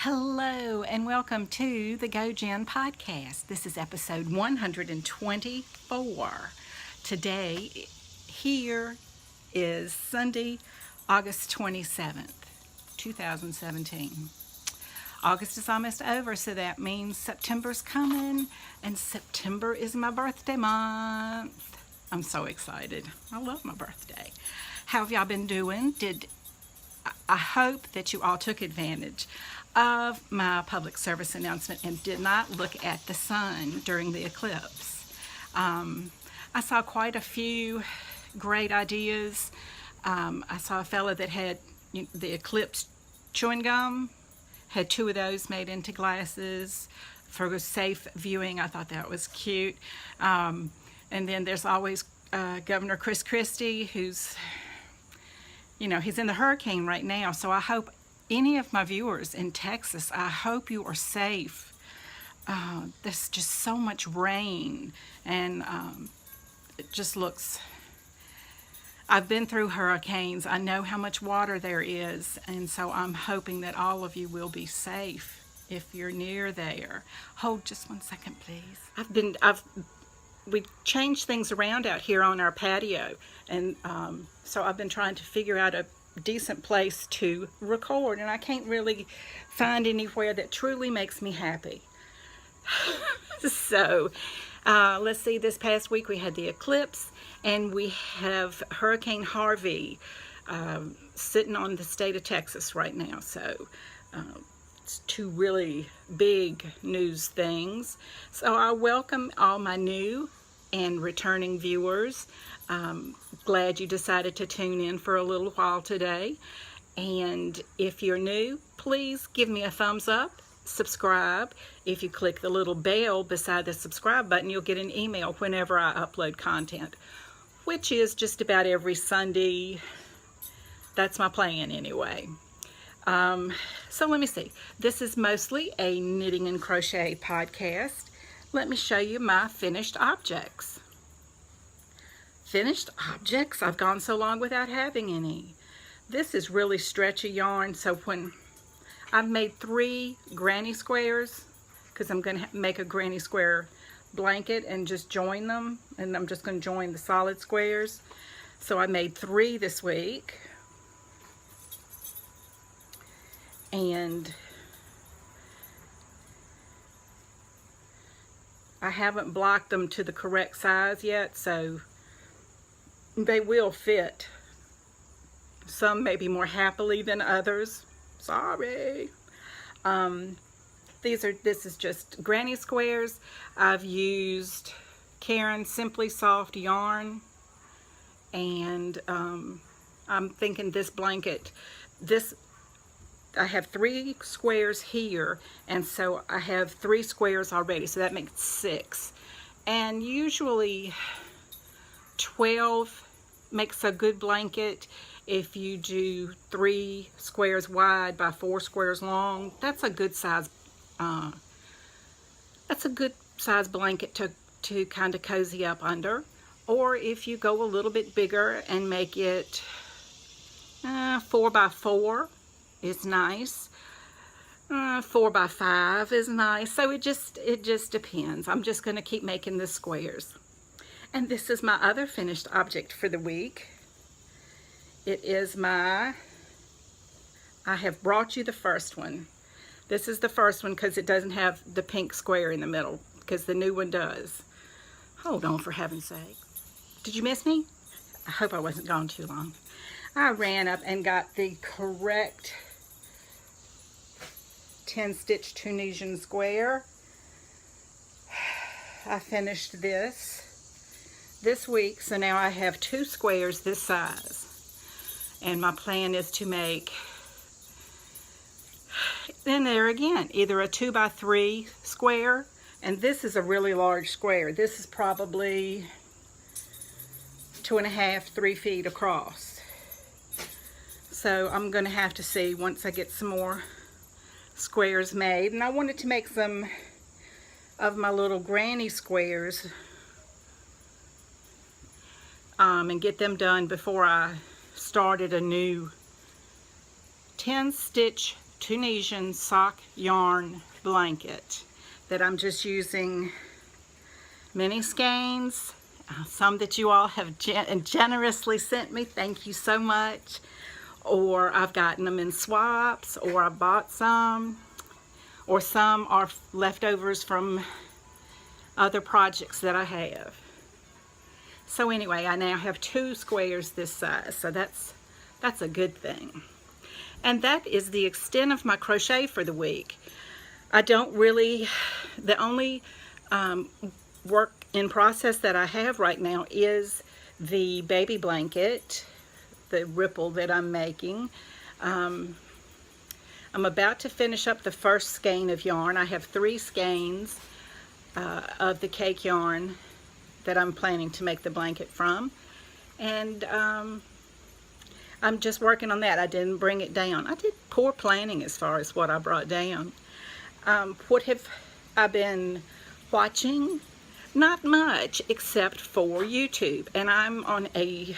Hello and welcome to the gojenn podcast. This is episode 124. Today, here is Sunday, August 27th, 2017. August is almost over, so that means September's coming, and September is my birthday month. I'm so excited. I love my birthday. How have y'all been doing? I hope that you all took advantage of my public service announcement and did not look at the sun during the eclipse. I saw quite a few great ideas. I saw a fella that had the eclipse chewing gum, had two of those made into glasses for safe viewing. I thought that was cute. And then there's always Governor Chris Christie, who's he's in the hurricane right now, so I hope any of my viewers in Texas, I hope you are safe. There's just so much rain, and it just looks... I've been through hurricanes. I know how much water there is, and so I'm hoping that all of you will be safe if you're near there. Hold just 1 second, please. We changed things around out here on our patio, and so I've been trying to figure out a decent place to record, and I can't really find anywhere that truly makes me happy. So let's see, this past week we had the eclipse, and we have Hurricane Harvey sitting on the state of Texas right now, so it's two really big news things. So I welcome all my new and returning viewers. Glad you decided to tune in for a little while today. And if you're new, please give me a thumbs up, subscribe. If you click the little bell beside the subscribe button, you'll get an email whenever I upload content, which is just about every Sunday. That's my plan anyway. So let me see. This is mostly a knitting and crochet podcast. Let me show you my finished objects. Finished objects? I've gone so long without having any. This is really stretchy yarn, so when I've made 3 granny squares, because I'm going to make a granny square blanket and just join them, and I'm just going to join the solid squares. So I made 3 this week, and I haven't blocked them to the correct size yet, so they will fit. Some maybe more happily than others. Sorry. This is just granny squares. I've used Karen Simply Soft yarn, and I'm thinking this blanket, I have 3 squares here, and so I have 3 squares already, so that makes 6. And usually 12 makes a good blanket. If you do 3 squares wide by 4 squares long, that's a good size. That's a good size blanket to kind of cozy up under. Or if you go a little bit bigger and make it 4 by 4 is nice. 4 by 5 is nice. So it just depends. I'm just going to keep making the squares. And this is my other finished object for the week. It is I have brought you the first one. This is the first one because it doesn't have the pink square in the middle, because the new one does. Hold on, for heaven's sake. Did you miss me? I hope I wasn't gone too long. I ran up and got the correct 10-stitch Tunisian square. I finished this week, so now I have 2 squares this size, and my plan is to make, then there again, either a 2 by 3 square, and this is a really large square. This is probably 2.5, 3 feet across. So I'm going to have to see once I get some more squares made. And I wanted to make some of my little granny squares and get them done before I started a new 10-stitch Tunisian sock yarn blanket that I'm just using mini skeins, some that you all have generously sent me. Thank you so much. Or I've gotten them in swaps, or I bought some, or some are leftovers from other projects that I have. So anyway, I now have 2 squares this size, so that's a good thing. And that is the extent of my crochet for the week. I don't really, the only work in process that I have right now is the baby blanket, the ripple that I'm making. I'm about to finish up the first skein of yarn. I have 3 skeins of the cake yarn that I'm planning to make the blanket from, and I'm just working on that. I didn't bring it down. I did poor planning as far as what I brought down. What have I been watching? Not much, except for YouTube, and I'm on a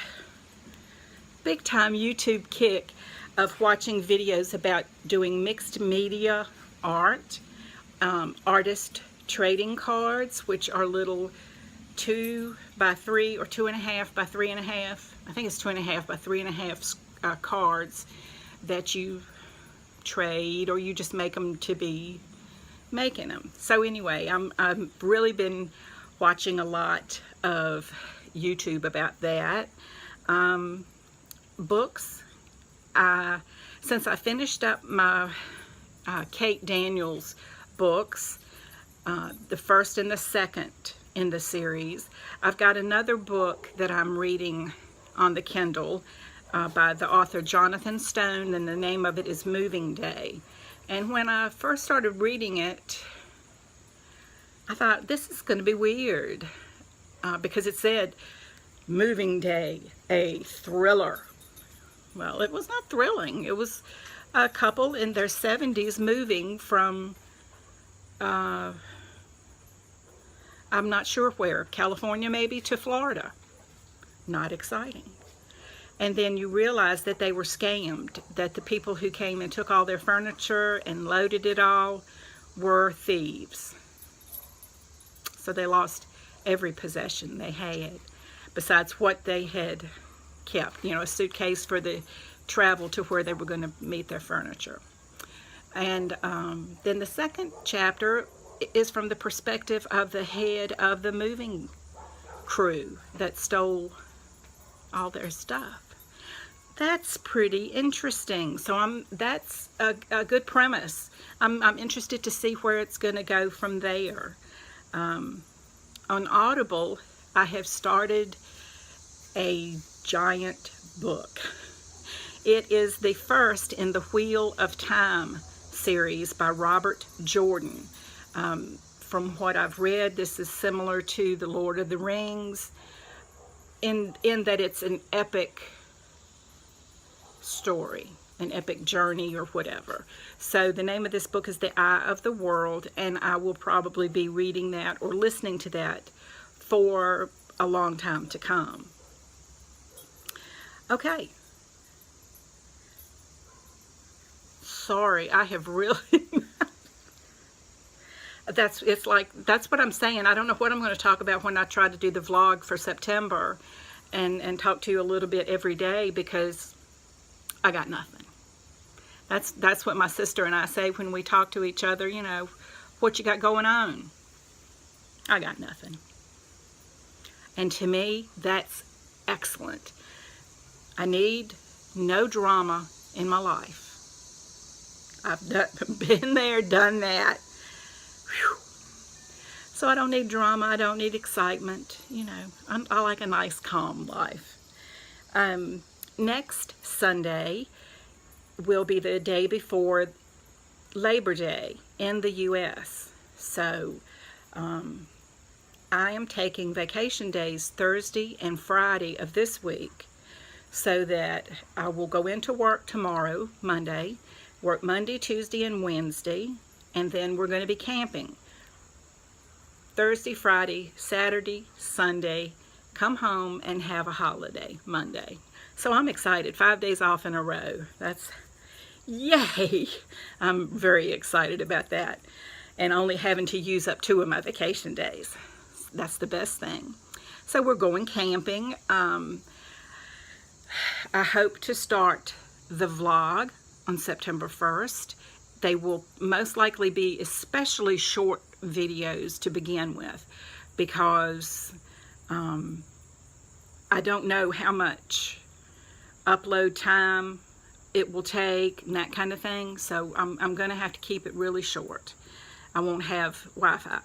big time YouTube kick of watching videos about doing mixed media art, artist trading cards, which are little 2 by 3 or 2.5 by 3.5. I think it's 2.5 by 3.5 cards that you trade, or you just make them to be making them. So anyway, I've really been watching a lot of YouTube about that. Books. Since I finished up my Kate Daniels books, the first and the second in the series, I've got another book that I'm reading on the Kindle by the author Jonathan Stone, and the name of it is Moving Day. And when I first started reading it, I thought, this is going to be weird, because it said Moving Day, a thriller. Well, it was not thrilling. It was a couple in their 70s moving from, I'm not sure where, California maybe, to Florida. Not exciting. And then you realize that they were scammed, that the people who came and took all their furniture and loaded it all were thieves. So they lost every possession they had, besides what they had kept, you know, a suitcase for the travel to where they were going to meet their furniture. And then the second chapter is from the perspective of the head of the moving crew that stole all their stuff. That's pretty interesting. So that's a good premise. I'm interested to see where it's going to go from there. On Audible, I have started a giant book. It is the first in the Wheel of Time series by Robert Jordan. From what I've read, this is similar to The Lord of the Rings in that it's an epic story, an epic journey or whatever. So the name of this book is The Eye of the World, and I will probably be reading that or listening to that for a long time to come. Okay. Sorry, I have really that's what I'm saying. I don't know what I'm going to talk about when I try to do the vlog for September and talk to you a little bit every day, because I got nothing. That's what my sister and I say when we talk to each other, you know, what you got going on? I got nothing. And to me, that's excellent. I need no drama in my life. I've been there, done that. Whew. So I don't need drama. I don't need excitement. You know, I like a nice, calm life. Next Sunday will be the day before Labor Day in the U.S. So I am taking vacation days Thursday and Friday of this week, so that I will go into work tomorrow, Monday, work Monday, Tuesday, and Wednesday, and then we're going to be camping Thursday, Friday, Saturday, Sunday, come home and have a holiday Monday. So I'm excited. 5 days off in a row. That's, Yay! I'm very excited about that. And only having to use up 2 of my vacation days. That's the best thing. So we're going camping. I hope to start the vlog on September 1st. They will most likely be especially short videos to begin with, because I don't know how much upload time it will take and that kind of thing. So I'm going to have to keep it really short. I won't have Wi-Fi.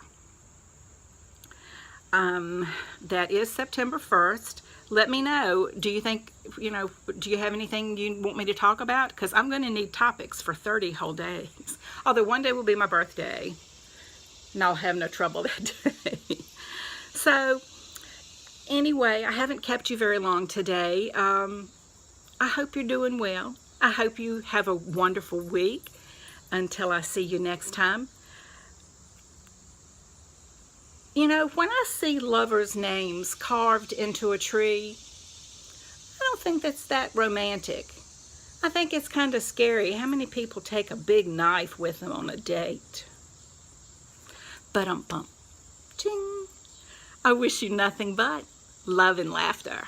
That is September 1st. Let me know, do you think, do you have anything you want me to talk about? Because I'm going to need topics for 30 whole days. Although one day will be my birthday, and I'll have no trouble that day. So, anyway, I haven't kept you very long today. I hope you're doing well. I hope you have a wonderful week. Until I see you next time. You know, when I see lovers' names carved into a tree, I don't think that's that romantic. I think it's kind of scary. How many people take a big knife with them on a date? Ba-dum-bum. Ching. I wish you nothing but love and laughter.